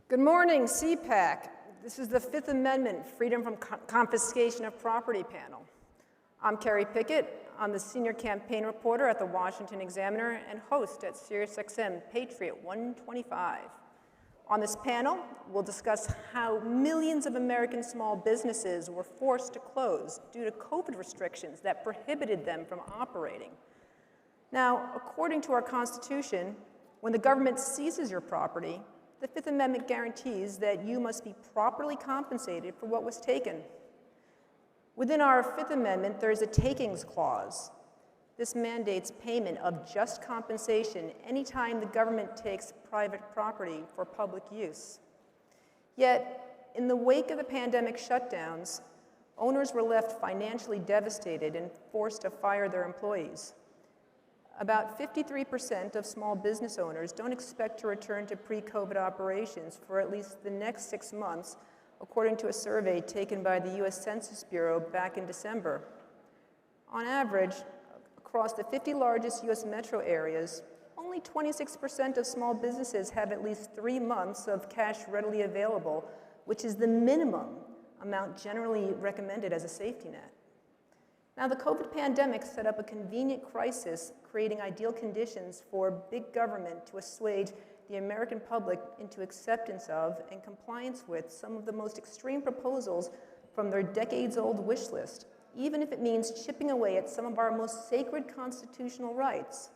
Good morning, CPAC. This is the Fifth Amendment, Freedom from Confiscation of Property panel. I'm Kerry Picket. I'm the senior campaign reporter at the Washington Examiner and host at SiriusXM Patriot 125. On this panel, we'll discuss how millions of American small businesses were forced to close due to COVID restrictions that prohibited them from operating. Now, according to our Constitution, when the government seizes your property, the Fifth Amendment guarantees that you must be properly compensated for what was taken. Within our Fifth Amendment, there is a takings clause. This mandates payment of just compensation anytime the government takes private property for public use. Yet, in the wake of the pandemic shutdowns, owners were left financially devastated and forced to fire their employees. About 53% of small business owners don't expect to return to pre-COVID operations for at least the next 6 months, according to a survey taken by the U.S. Census Bureau back in December. On average, across the 50 largest U.S. metro areas, only 26% of small businesses have at least 3 months of cash readily available, which is the minimum amount generally recommended as a safety net. Now, the COVID pandemic set up a convenient crisis, creating ideal conditions for big government to assuage the American public into acceptance of and compliance with some of the most extreme proposals from their decades-old wish list, even if it means chipping away at some of our most sacred constitutional rights.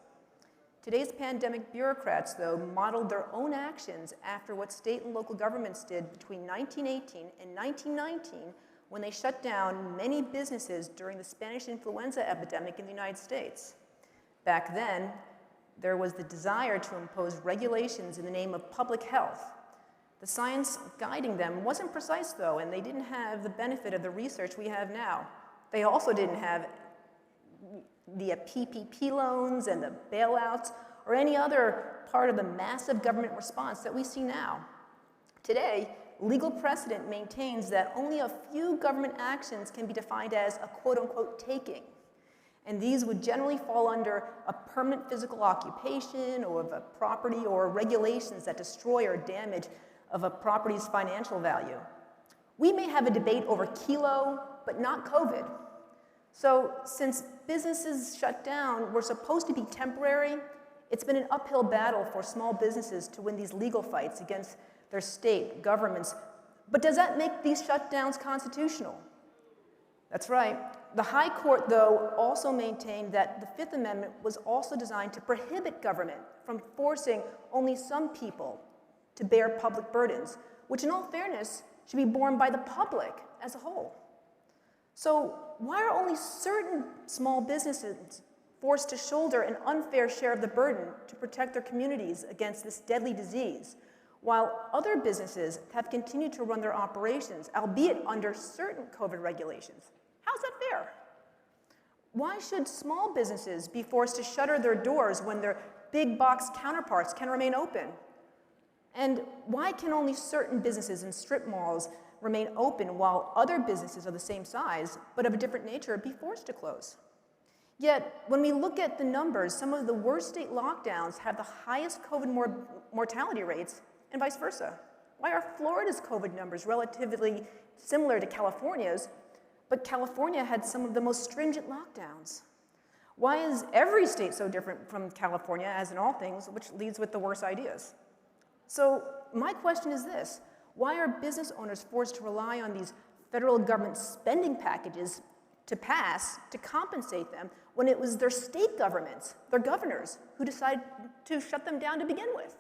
Today's pandemic bureaucrats, though, modeled their own actions after what state and local governments did between 1918 and 1919 when they shut down many businesses during the Spanish influenza epidemic in the United States. Back then, there was the desire to impose regulations in the name of public health. The science guiding them wasn't precise, though, and they didn't have the benefit of the research we have now. They also didn't have the PPP loans and the bailouts or any other part of the massive government response that we see now. Today, legal precedent maintains that only a few government actions can be defined as a quote-unquote taking, and these would generally fall under a permanent physical occupation or of a property or regulations that destroy or damage of a property's financial value. We may have a debate over kilo, but not COVID. So since businesses shut down were supposed to be temporary, it's been an uphill battle for small businesses to win these legal fights against their state governments. But does that make these shutdowns constitutional? That's right. The High Court, though, also maintained that the Fifth Amendment was also designed to prohibit government from forcing only some people to bear public burdens, which in all fairness should be borne by the public as a whole. So why are only certain small businesses forced to shoulder an unfair share of the burden to protect their communities against this deadly disease, while other businesses have continued to run their operations, albeit under certain COVID regulations? How's that fair? Why should small businesses be forced to shutter their doors when their big box counterparts can remain open? And why can only certain businesses in strip malls remain open while other businesses of the same size, but of a different nature, be forced to close? Yet, when we look at the numbers, some of the worst state lockdowns have the highest COVID mortality rates, and vice versa. Why are Florida's COVID numbers relatively similar to California's, but California had some of the most stringent lockdowns? Why is every state so different from California, as in all things, which leads with the worst ideas? So my question is this: why are business owners forced to rely on these federal government spending packages to pass to compensate them when it was their state governments, their governors, who decided to shut them down to begin with?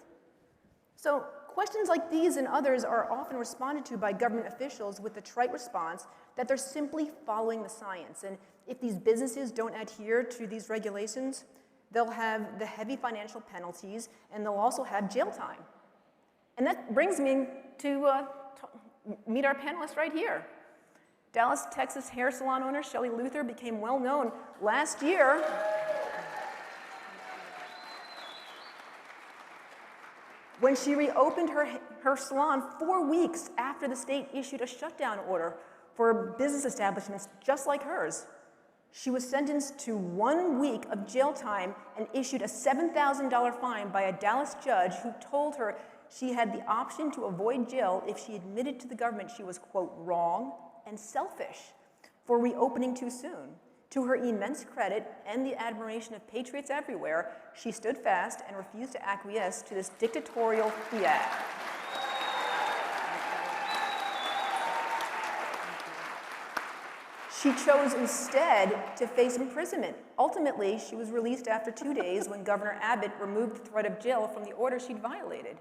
So questions like these and others are often responded to by government officials with the trite response that they're simply following the science. And if these businesses don't adhere to these regulations, they'll have the heavy financial penalties and they'll also have jail time. And that brings me to meet our panelists right here. Dallas, Texas hair salon owner Shelley became well known last year when she reopened her salon 4 weeks after the state issued a shutdown order for business establishments just like hers. She was sentenced to 1 week of jail time and issued a $7,000 fine by a Dallas judge who told her she had the option to avoid jail if she admitted to the government she was, quote, wrong and selfish for reopening too soon. To her immense credit and the admiration of patriots everywhere, she stood fast and refused to acquiesce to this dictatorial fiat. She chose instead to face imprisonment. Ultimately, she was released after 2 days when Governor Abbott removed the threat of jail from the order she'd violated.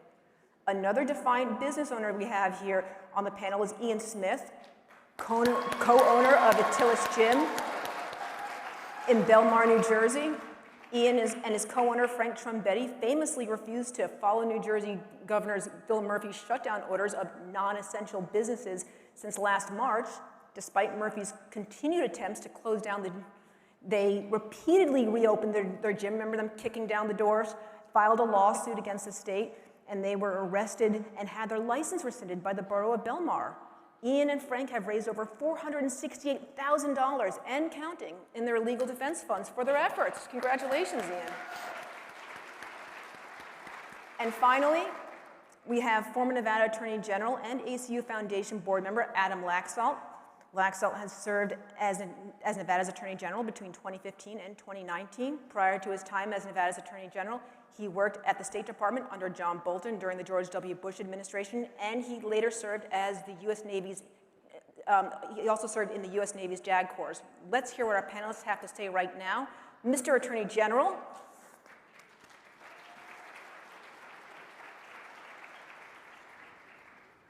Another defiant business owner we have here on the panel is Ian Smith, co-owner of Atilis Gym in Belmar, New Jersey. Ian and his co-owner, Frank Trombetti, famously refused to follow New Jersey Governor Phil Murphy's shutdown orders of non-essential businesses since last March. Despite Murphy's continued attempts to close down they repeatedly reopened their gym. Remember them kicking down the doors, filed a lawsuit against the state, and they were arrested and had their license rescinded by the borough of Belmar. Ian and Frank have raised over $468,000 and counting in their legal defense funds for their efforts. Congratulations, Ian. And finally, we have former Nevada Attorney General and ACU Foundation board member Adam Laxalt. Laxalt has served as Nevada's Attorney General between 2015 and 2019. Prior to his time as Nevada's Attorney General, he worked at the State Department under John Bolton during the George W. Bush administration, and he later served as the U.S. Navy's, he also served in the U.S. Navy's JAG Corps. Let's hear what our panelists have to say right now. Mr. Attorney General.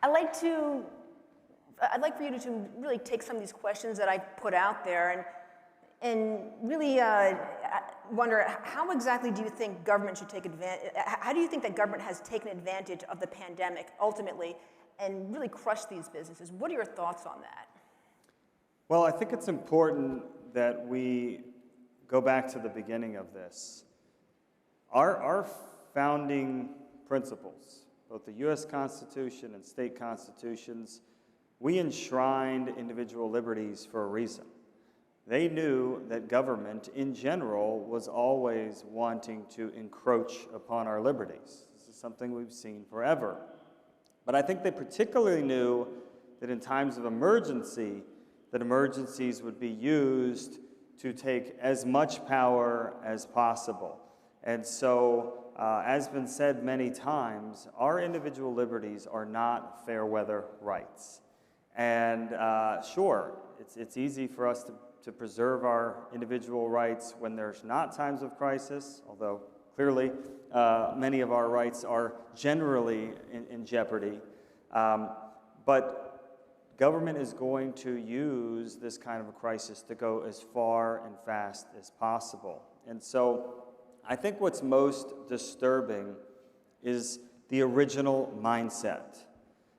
I'd like for you to really take some of these questions that I put out there and really wonder how exactly do you think government should take advantage, how do you think that government has taken advantage of the pandemic ultimately and really crushed these businesses? What are your thoughts on that? Well, I think it's important that we go back to the beginning of this. Our founding principles, both the U.S. Constitution and state constitutions, we enshrined individual liberties for a reason. They knew that government, in general, was always wanting to encroach upon our liberties. This is something we've seen forever. But I think they particularly knew that in times of emergency, that emergencies would be used to take as much power as possible. And so, as been said many times, our individual liberties are not fair weather rights. And sure, it's easy for us to preserve our individual rights when there's not times of crisis, although clearly many of our rights are generally in jeopardy. But government is going to use this kind of a crisis to go as far and fast as possible. And so I think what's most disturbing is the original mindset.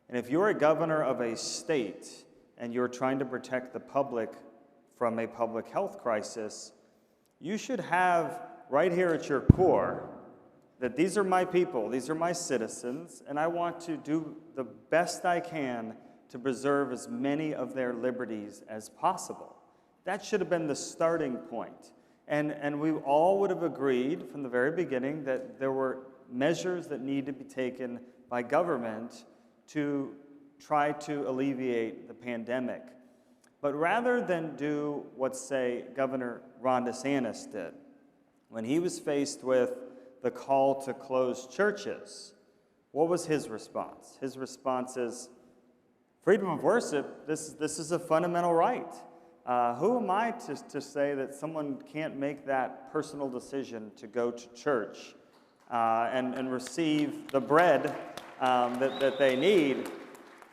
And if you're a governor of a state and you're trying to protect the public from a public health crisis, you should have right here at your core that these are my people, these are my citizens, and I want to do the best I can to preserve as many of their liberties as possible. That should have been the starting point. And we all would have agreed from the very beginning that there were measures that need to be taken by government to try to alleviate the pandemic. But rather than do what, say, Governor Ron DeSantis did, when he was faced with the call to close churches, what was his response? His response is, freedom of worship, this is a fundamental right. Who am I to say that someone can't make that personal decision to go to church and receive the bread that they need?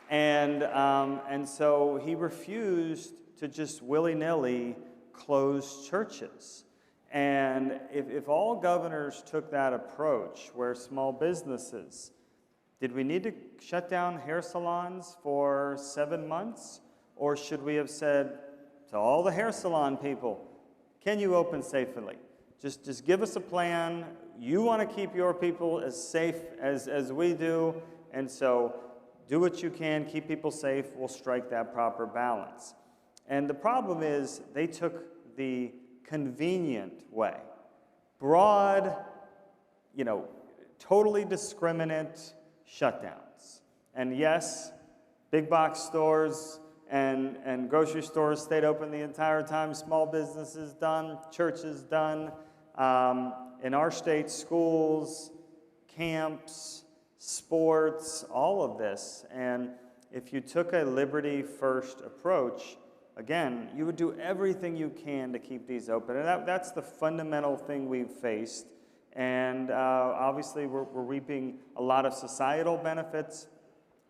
And so he refused to just willy-nilly close churches. And if all governors took that approach, where small businesses, did we need to shut down hair salons for 7 months? Or should we have said to all the hair salon people, can you open safely? Just give us a plan. You want to keep your people as safe as we do, and so do what you can, keep people safe, we'll strike that proper balance. And the problem is they took the convenient way. Broad, totally discriminate, shutdowns. And yes, big box stores and grocery stores stayed open the entire time. Small businesses done, churches done. In our state, schools, camps, sports, all of this. And if you took a liberty first approach, again, you would do everything you can to keep these open. And that's the fundamental thing we've faced. And obviously, we're reaping a lot of societal benefits.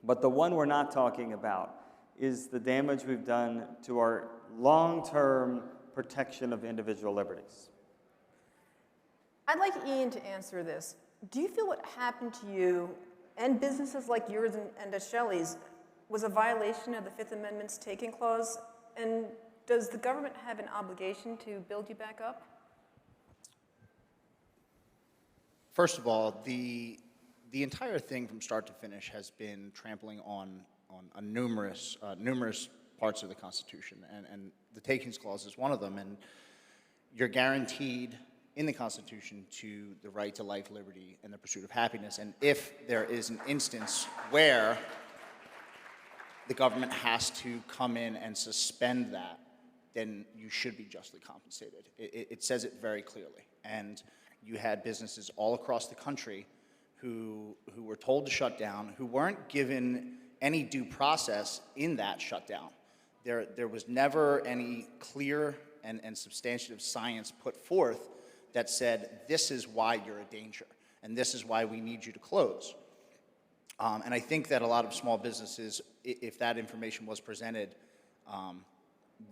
But the one we're not talking about is the damage we've done to our long-term protection of individual liberties. I'd like Ian to answer this. Do you feel what happened to you and businesses like yours and Shelley's was a violation of the Fifth Amendment's taking clause? And does the government have an obligation to build you back up? First of all, the entire thing from start to finish has been trampling on numerous parts of the Constitution, and the Takings Clause is one of them. And you're guaranteed in the Constitution to the right to life, liberty, and the pursuit of happiness. And if there is an instance where the government has to come in and suspend that, then you should be justly compensated. It says it very clearly. And you had businesses all across the country who were told to shut down, who weren't given any due process in that shutdown. There was never any clear and substantive science put forth that said, this is why you're a danger, and this is why we need you to close. And I think that a lot of small businesses, if that information was presented,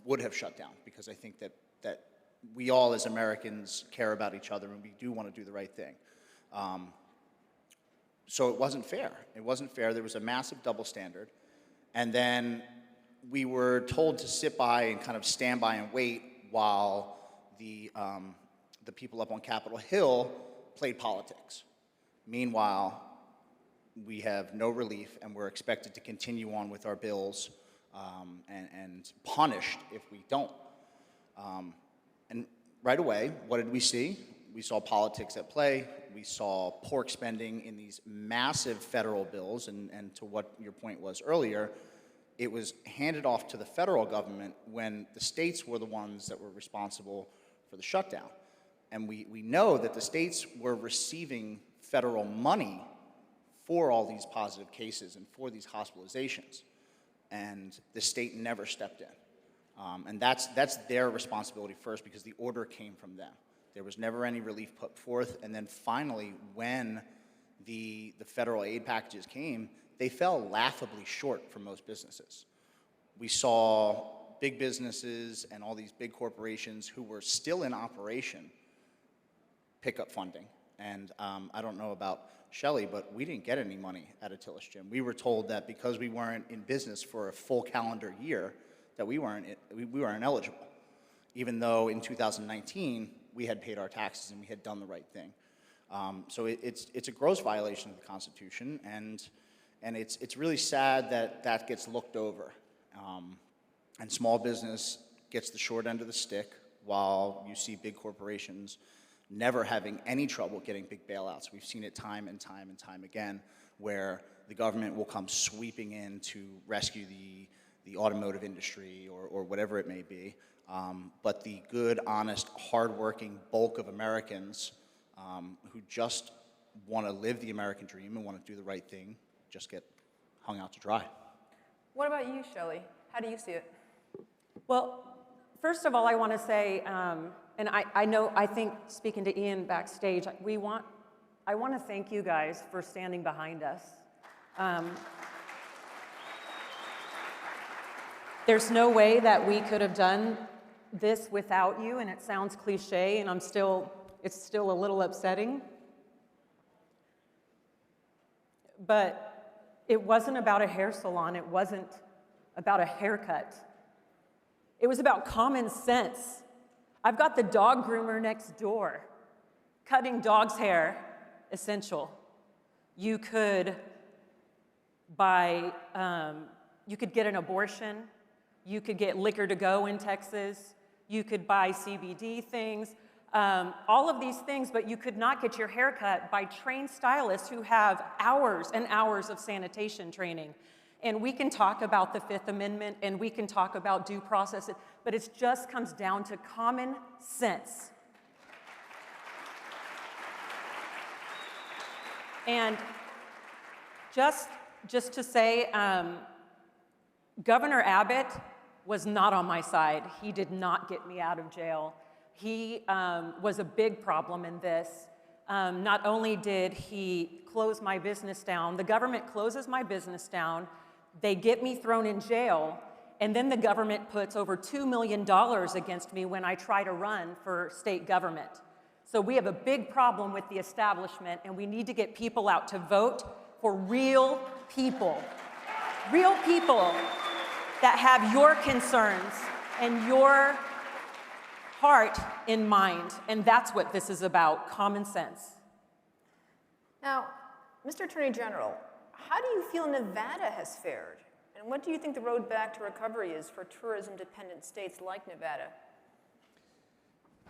would have shut down, because I think that we all as Americans care about each other and we do want to do the right thing. So it wasn't fair. It wasn't fair. There was a massive double standard. And then we were told to sit by and kind of stand by and wait while the people up on Capitol Hill played politics. Meanwhile, we have no relief, and we're expected to continue on with our bills and punished if we don't. And right away, what did we see? We saw politics at play. We saw pork spending in these massive federal bills, and to what your point was earlier, it was handed off to the federal government when the states were the ones that were responsible for the shutdown. And we know that the states were receiving federal money for all these positive cases and for these hospitalizations, and the state never stepped in. And that's their responsibility first, because the order came from them. There was never any relief put forth, and then finally, when the federal aid packages came, they fell laughably short for most businesses. We saw big businesses and all these big corporations who were still in operation pick up funding. And I don't know about Shelley, but we didn't get any money at Atilis Gym. We were told that because we weren't in business for a full calendar year, that we weren't eligible, even though in 2019 we had paid our taxes and we had done the right thing. So it's a gross violation of the Constitution, and it's really sad that that gets looked over, and small business gets the short end of the stick, while you see big corporations never having any trouble getting big bailouts. We've seen it time and time and time again, where the government will come sweeping in to rescue the automotive industry or whatever it may be. But the good, honest, hardworking bulk of Americans who just want to live the American dream and want to do the right thing just get hung out to dry. What about you, Shelley? How do you see it? Well, first of all, I want to say, and I think speaking to Ian backstage, I want to thank you guys for standing behind us. There's no way that we could have done this without you, and it sounds cliche, and it's still a little upsetting. But it wasn't about a hair salon. It wasn't about a haircut. It was about common sense. I've got the dog groomer next door. Cutting dog's hair, essential. You could you could get an abortion. You could get liquor to go in Texas. You could buy CBD things. all of these things, but you could not get your hair cut by trained stylists who have hours and hours of sanitation training. And we can talk about the Fifth Amendment, and we can talk about due process, but it just comes down to common sense. And just to say, Governor Abbott was not on my side. He did not get me out of jail. He was a big problem in this. Not only did he close my business down, the government closes my business down, they get me thrown in jail, and then the government puts over $2 million against me when I try to run for state government. So we have a big problem with the establishment, and we need to get people out to vote for real people that have your concerns and your heart in mind, and that's what this is about, common sense. Now, Mr. Attorney General, how do you feel Nevada has fared? And what do you think the road back to recovery is for tourism-dependent states like Nevada?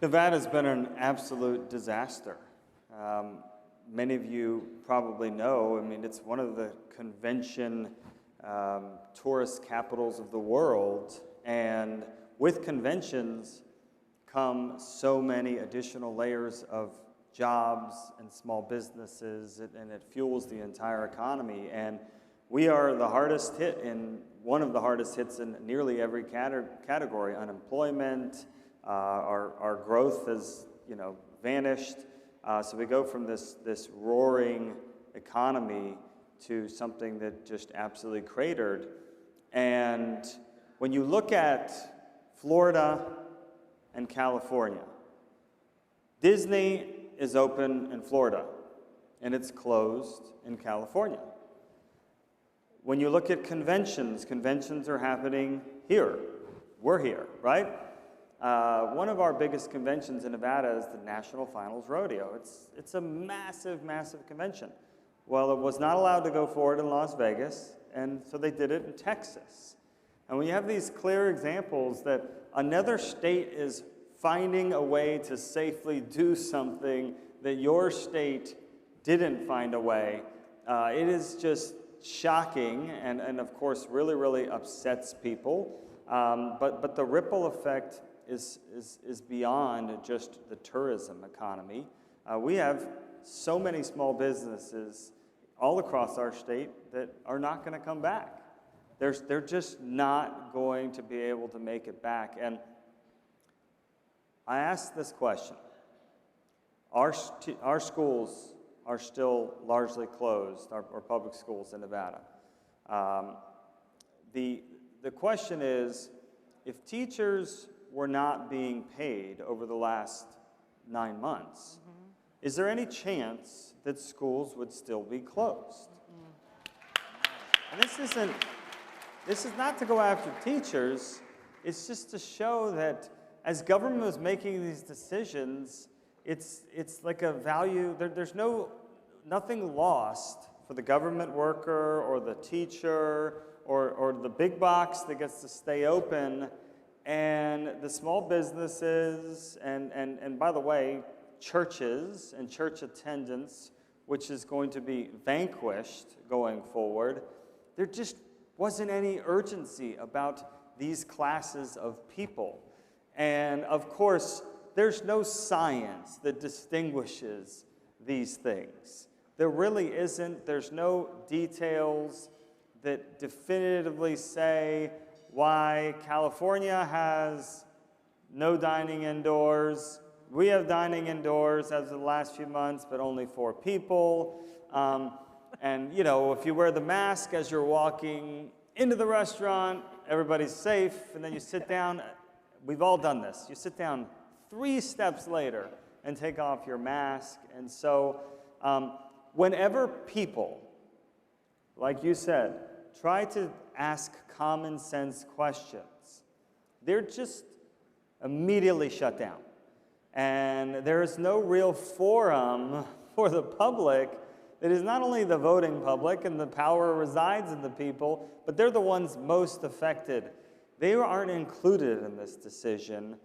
Nevada's been an absolute disaster. Many of you probably know, I mean, it's one of the convention tourist capitals of the world, and with conventions come so many additional layers of jobs and small businesses, and it fuels the entire economy. And we are the hardest hit one of the hardest hits in nearly every category. Unemployment, our growth has vanished. So we go from this roaring economy to something that just absolutely cratered. And when you look at Florida and California, Disney is open in Florida, and it's closed in California. When you look at conventions are happening here. We're here, right? One of our biggest conventions in Nevada is the National Finals Rodeo. It's a massive, massive convention. Well, it was not allowed to go forward in Las Vegas, and so they did it in Texas. And when you have these clear examples that another state is finding a way to safely do something that your state didn't find a way, it is just shocking and of course really, really upsets people. But the ripple effect is beyond just the tourism economy. We have so many small businesses all across our state that are not going to come back. They're just not going to be able to make it back. And I asked this question. Our schools are still largely closed, our public schools in Nevada. The question is, if teachers were not being paid over the last 9 months, is there any chance that schools would still be closed? And this is not to go after teachers, it's just to show that as government was making these decisions, it's like a value, there's nothing lost for the government worker or the teacher or the big box that gets to stay open, and the small businesses and by the way, churches and church attendance, which is going to be vanquished going forward. There just wasn't any urgency about these classes of people. And of course, there's no science that distinguishes these things. There really isn't. There's no details that definitively say why California has no dining indoors. We have dining indoors as of the last few months, but only 4 people. And if you wear the mask as you're walking into the restaurant, everybody's safe, and then you sit down. We've all done this. You sit down 3 steps later and take off your mask. And so whenever people, like you said, try to ask common sense questions, they're just immediately shut down. And there is no real forum for the public that is not only the voting public, and the power resides in the people, but they're the ones most affected. They aren't included in this decision,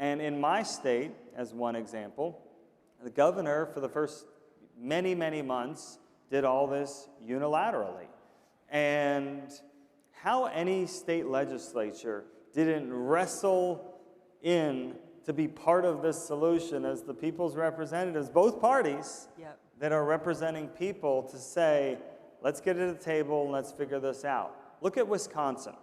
And in my state, as one example, the governor for the first many, many months did all this unilaterally. And how any state legislature didn't wrestle in to be part of this solution as the people's representatives, both parties that are representing people, to say, let's get to the table and let's figure this out. Look at Wisconsin.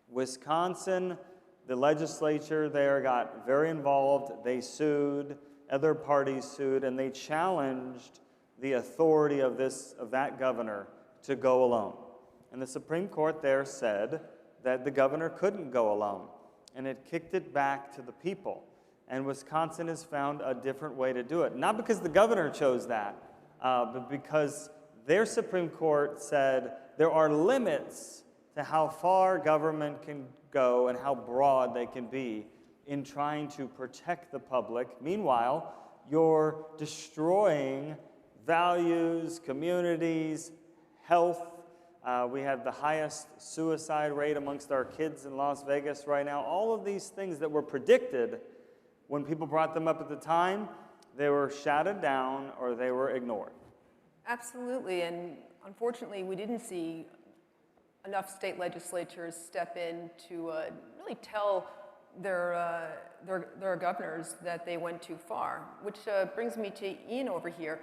Wisconsin, the legislature there got very involved. They sued, other parties sued, and they challenged the authority of that governor to go alone. And the Supreme Court there said that the governor couldn't go alone, and it kicked it back to the people. And Wisconsin has found a different way to do it. Not because the governor chose that, but because their Supreme Court said there are limits to how far government can go and how broad they can be in trying to protect the public. Meanwhile, you're destroying values, communities, health. We have the highest suicide rate amongst our kids in Las Vegas right now. All of these things that were predicted when people brought them up at the time, they were shouted down or they were ignored. Absolutely, and unfortunately, we didn't see enough state legislatures step in to really tell their governors that they went too far, which brings me to Ian over here.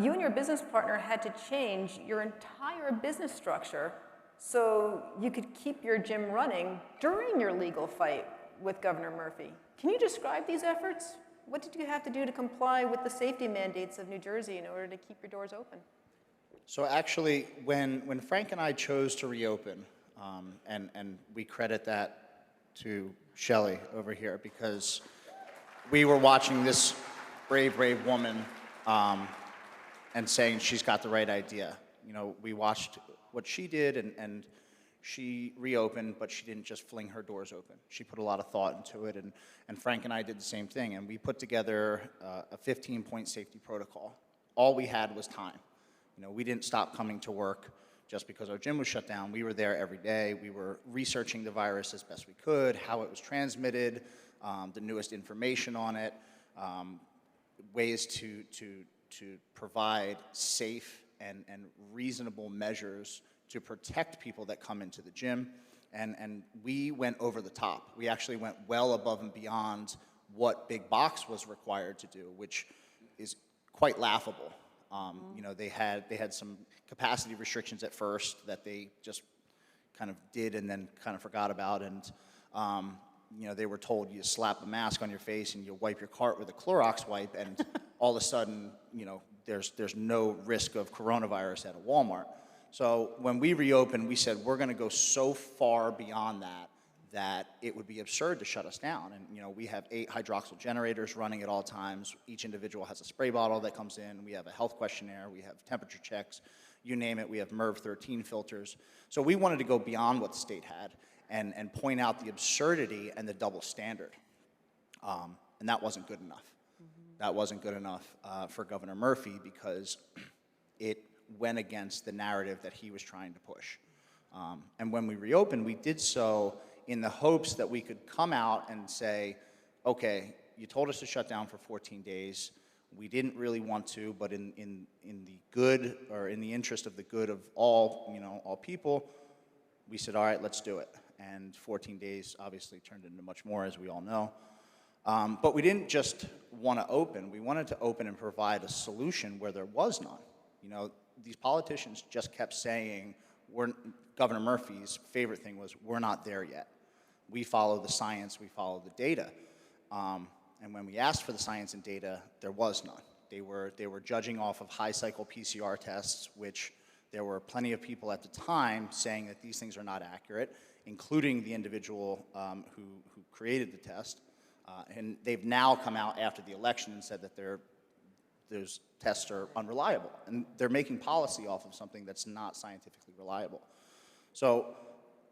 You and your business partner had to change your entire business structure so you could keep your gym running during your legal fight with Governor Murphy. Can you describe these efforts? What did you have to do to comply with the safety mandates of New Jersey in order to keep your doors open? So actually, when Frank and I chose to reopen, and we credit that to Shelley over here, because we were watching this brave woman and saying she's got the right idea. You know, we watched what she did, and she reopened, but she didn't just fling her doors open. She put a lot of thought into it, and Frank and I did the same thing, and we put together a 15-point safety protocol. All we had was time. You know, we didn't stop coming to work just because our gym was shut down. We were there every day. We were researching the virus as best we could, how it was transmitted, the newest information on it, ways to provide safe and reasonable measures to protect people that come into the gym. And we went over the top. We actually went well above and beyond what Big Box was required to do, which is quite laughable. You know, they had some capacity restrictions at first that they just kind of did and then kind of forgot about. And, you know, they were told you slap a mask on your face and you wipe your cart with a Clorox wipe, and all of a sudden, you know, there's no risk of coronavirus at a Walmart. So when we reopened, we said we're going to go so far beyond that it would be absurd to shut us down. And, you know, we have 8 hydroxyl generators running at all times. Each individual has a spray bottle that comes in. We have a health questionnaire. We have temperature checks. You name it. We have MERV 13 filters. So we wanted to go beyond what the state had and point out the absurdity and the double standard. And that wasn't good enough. That wasn't good enough for Governor Murphy, because it went against the narrative that he was trying to push. And when we reopened, we did so in the hopes that we could come out and say, okay, you told us to shut down for 14 days. We didn't really want to, but in the good, or in the interest of the good of all, you know, all people, we said, all right, let's do it. And 14 days obviously turned into much more, as we all know. But we didn't just want to open. We wanted to open and provide a solution where there was none. You know, these politicians just kept saying, Governor Murphy's favorite thing was, we're not there yet. We follow the science, we follow the data. And when we asked for the science and data, there was none. They were judging off of high cycle PCR tests, which there were plenty of people at the time saying that these things are not accurate, including the individual who created the test. And they've now come out after the election and said that those tests are unreliable. And they're making policy off of something that's not scientifically reliable. So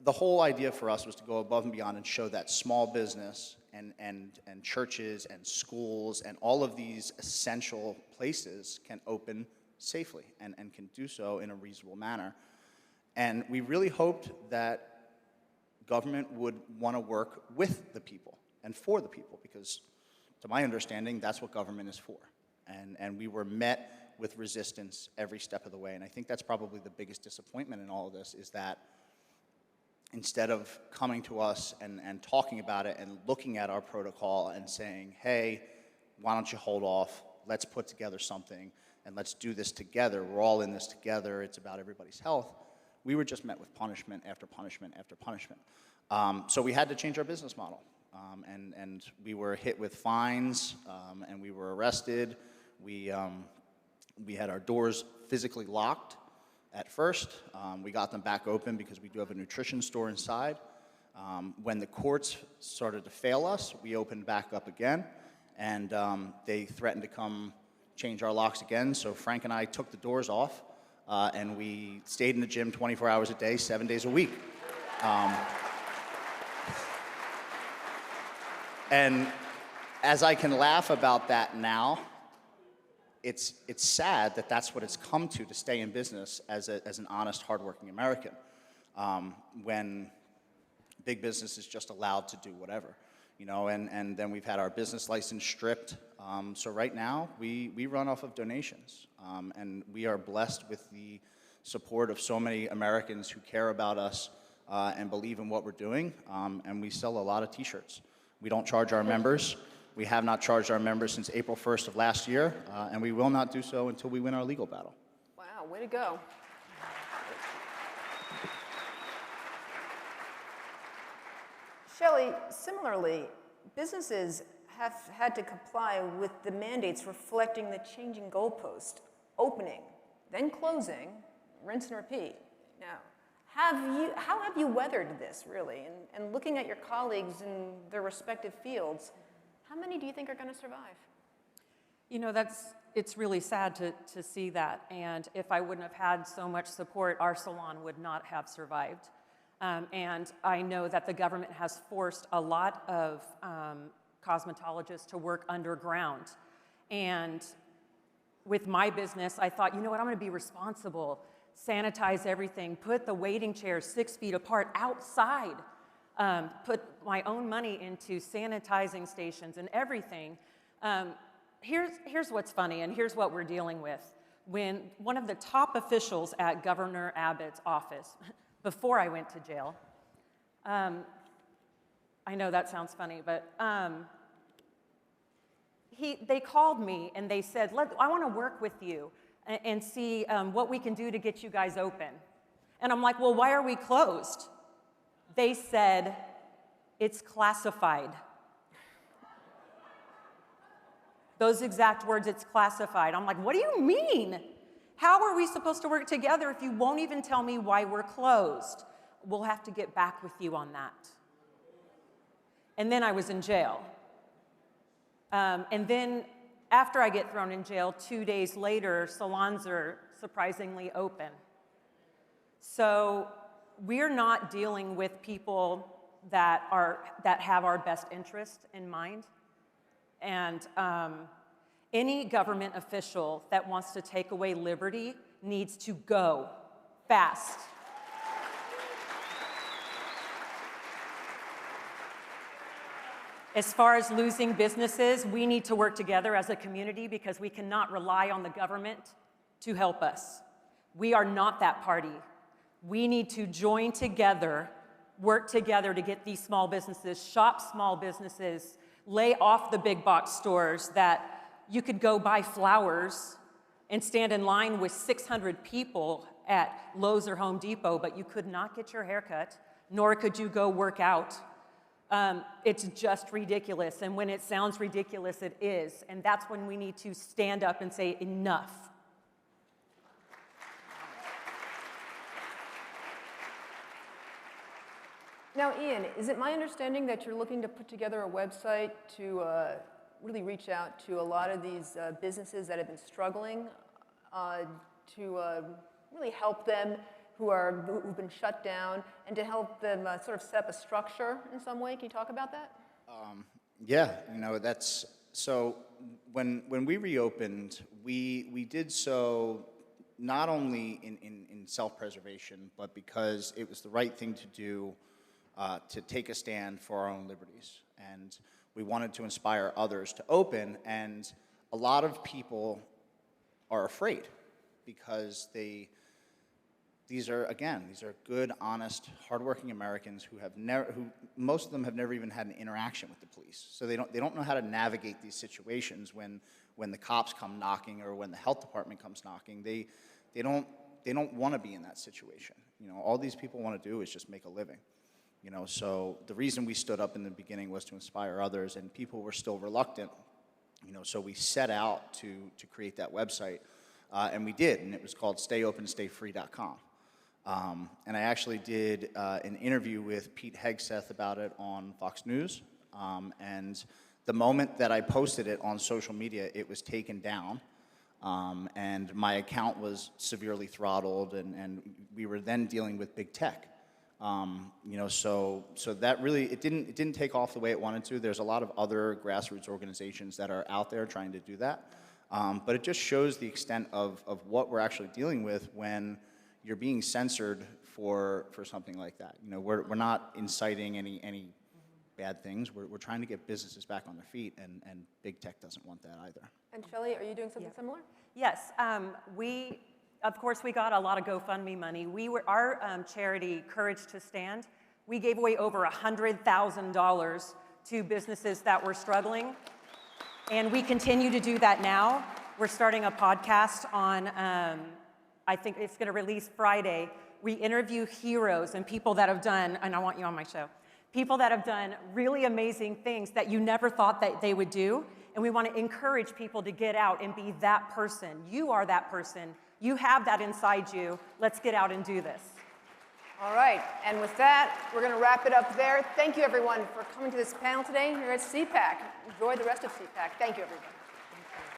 the whole idea for us was to go above and beyond and show that small business and churches and schools and all of these essential places can open safely and can do so in a reasonable manner. And we really hoped that government would want to work with the people, and for the people, because to my understanding, that's what government is for. And we were met with resistance every step of the way. And I think that's probably the biggest disappointment in all of this, is that instead of coming to us and talking about it and looking at our protocol and saying, hey, why don't you hold off, let's put together something, and let's do this together, we're all in this together, it's about everybody's health, we were just met with punishment after punishment after punishment. So we had to change our business model. And we were hit with fines, and we were arrested. We had our doors physically locked at first. We got them back open because we do have a nutrition store inside. When the courts started to fail us, we opened back up again, and they threatened to come change our locks again. So Frank and I took the doors off, and we stayed in the gym 24 hours a day, 7 days a week. And as I can laugh about that now, it's sad that that's what it's come to stay in business as an honest, hardworking American, when big business is just allowed to do whatever, you know. And then we've had our business license stripped. So right now we run off of donations, and we are blessed with the support of so many Americans who care about us and believe in what we're doing. And we sell a lot of T-shirts. We don't charge our members. We have not charged our members since April 1st of last year, and we will not do so until we win our legal battle. Wow, way to go. Shelley, similarly, businesses have had to comply with the mandates reflecting the changing goalpost, opening, then closing, rinse and repeat. Now, how have you weathered this, really? And looking at your colleagues in their respective fields, how many do you think are going to survive? You know, it's really sad to see that. And if I wouldn't have had so much support, our salon would not have survived. And I know that the government has forced a lot of cosmetologists to work underground. And with my business, I thought, you know what, I'm going to be responsible. Sanitize everything, put the waiting chairs 6 feet apart outside, put my own money into sanitizing stations and everything. Here's what's funny, and here's what we're dealing with. When one of the top officials at Governor Abbott's office, before I went to jail, I know that sounds funny, but they called me and they said, I want to work with you and see what we can do to get you guys open. And I'm like, well, why are we closed? They said, it's classified. Those exact words, it's classified. I'm like, what do you mean? How are we supposed to work together if you won't even tell me why we're closed? We'll have to get back with you on that. And then I was in jail. And then after I get thrown in jail, 2 days later, salons are surprisingly open. So we're not dealing with people that have our best interest in mind. And any government official that wants to take away liberty needs to go fast. As far as losing businesses, we need to work together as a community because we cannot rely on the government to help us. We are not that party. We need to join together, work together to get these small businesses, shop small businesses, lay off the big box stores that you could go buy flowers and stand in line with 600 people at Lowe's or Home Depot, but you could not get your hair cut, nor could you go work out. It's just ridiculous, and when it sounds ridiculous, it is, and that's when we need to stand up and say, enough. Now, Ian, is it my understanding that you're looking to put together a website to really reach out to a lot of these businesses that have been struggling, to really help them who've been shut down, and to help them sort of set up a structure in some way? Can you talk about that? Yeah, you know, that's, so when we reopened, we did so not only in self-preservation, but because it was the right thing to do to take a stand for our own liberties. and we wanted to inspire others to open, and a lot of people are afraid because these are good, honest, hardworking Americans who most of them have never even had an interaction with the police. So they don't know how to navigate these situations when the cops come knocking or when the health department comes knocking. They don't want to be in that situation. You know, all these people want to do is just make a living. You know, so the reason we stood up in the beginning was to inspire others, and people were still reluctant. You know, so we set out to create that website, and we did, and it was called StayOpenStayFree.com. And I actually did an interview with Pete Hegseth about it on Fox News, and the moment that I posted it on social media, it was taken down, and my account was severely throttled, and we were then dealing with big tech. You know, so that really, it didn't take off the way it wanted to. There's a lot of other grassroots organizations that are out there trying to do that, but it just shows the extent of what we're actually dealing with when you're being censored for something like that. You know, we're not inciting any bad things. We're trying to get businesses back on their feet, and big tech doesn't want that either. And Shelley, are you doing something similar? Yes, of course, we got a lot of GoFundMe money. Our charity, Courage to Stand, we gave away over $100,000 to businesses that were struggling, and we continue to do that now. We're starting a podcast on, I think it's going to release Friday. We interview heroes and people that have done, and I want you on my show, people that have done really amazing things that you never thought that they would do, and we want to encourage people to get out and be that person. You are that person. You have that inside you. Let's get out and do this. All right, and with that, we're going to wrap it up there. Thank you, everyone, for coming to this panel today here at CPAC. Enjoy the rest of CPAC. Thank you, everybody.